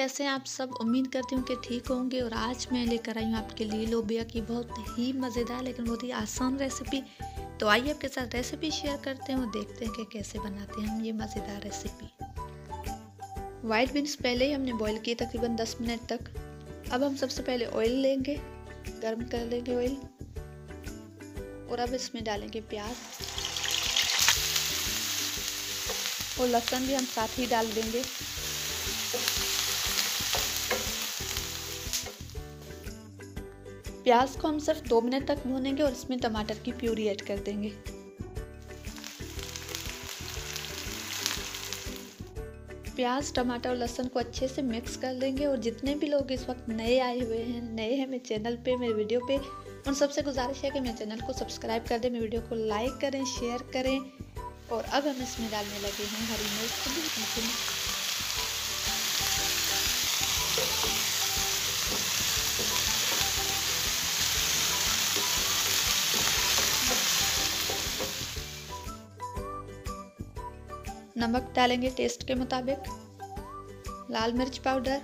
कैसे हैं आप सब। उम्मीद करती हूँ कि ठीक होंगे। और आज मैं लेकर आई हूँ आपके लिए लोबिया की बहुत ही मज़ेदार लेकिन बहुत ही आसान रेसिपी। तो आइए आपके साथ रेसिपी शेयर करते हैं और देखते हैं कि कैसे बनाते हैं हम ये मज़ेदार रेसिपी। वाइट बीन्स पहले ही हमने बॉईल किए तकरीबन 10 मिनट तक। अब हम सबसे पहले ऑयल लेंगे, गर्म कर लेंगे ऑयल, और अब इसमें डालेंगे प्याज और लहसुन भी हम साथ ही डाल देंगे। प्याज को हम सिर्फ 2 मिनट तक भूनेंगे और इसमें टमाटर की प्यूरी ऐड कर देंगे। प्याज, टमाटर और लहसुन को अच्छे से मिक्स कर लेंगे। और जितने भी लोग इस वक्त नए आए हुए हैं, नए हैं मेरे चैनल पे, मेरे वीडियो पे, उन सबसे गुजारिश है कि मेरे चैनल को सब्सक्राइब कर दें, मेरे वीडियो को लाइक करें, शेयर करें। और अब हम इसमें डालने लगे हैं हरी मिर्च। नमक डालेंगे टेस्ट के मुताबिक, लाल मिर्च पाउडर,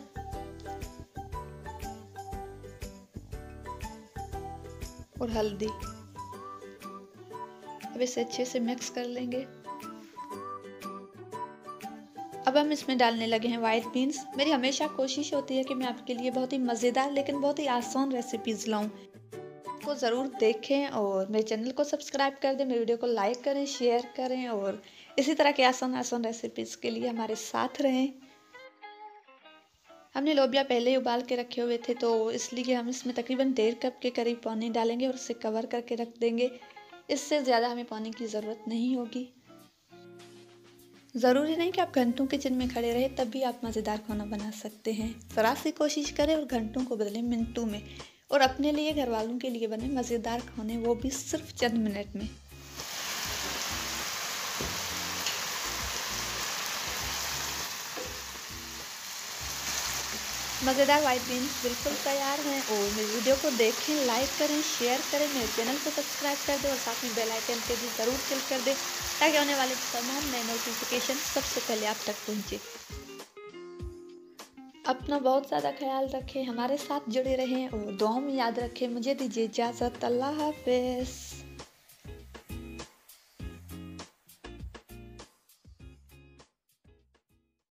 और हल्दी। अब इसे अच्छे से मिक्स कर लेंगे। अब हम इसमें डालने लगे हैं वाइट बीन्स। मेरी हमेशा कोशिश होती है कि मैं आपके लिए बहुत ही मज़ेदार लेकिन बहुत ही आसान रेसिपीज़ लाऊं। को ज़रूर देखें और मेरे चैनल को सब्सक्राइब कर दें, मेरे वीडियो को लाइक करें, शेयर करें और इसी तरह के आसान रेसिपीज़ के लिए हमारे साथ रहें। हमने लोबिया पहले ही उबाल के रखे हुए थे, तो इसलिए हम इसमें तकरीबन 1.5 कप के करीब पानी डालेंगे और उसे कवर करके रख देंगे। इससे ज़्यादा हमें पानी की ज़रूरत नहीं होगी। ज़रूरी नहीं कि आप घंटों किचन में खड़े रहे तब भी आप मज़ेदार खाना बना सकते हैं। ज़रा सी कोशिश करें और घंटों को बदलें मिनटों में, और अपने लिए, घर वालों के लिए बने मज़ेदार खाने, वो भी सिर्फ चंद मिनट में। मज़ेदार वाइट बीन्स बिल्कुल तैयार हैं। और मेरे वीडियो को देखें, लाइक करें, शेयर करें, मेरे चैनल को सब्सक्राइब कर दें और साथ में बेल आइकन पे भी ज़रूर क्लिक कर दें ताकि आने वाले तमाम नए नोटिफिकेशन सबसे पहले आप तक पहुँचे। अपना बहुत ज़्यादा ख्याल रखें, हमारे साथ जुड़े रहें और दुआओं में याद रखें। मुझे दीजिए इजाज़त। अल्लाह हाफ़िज़।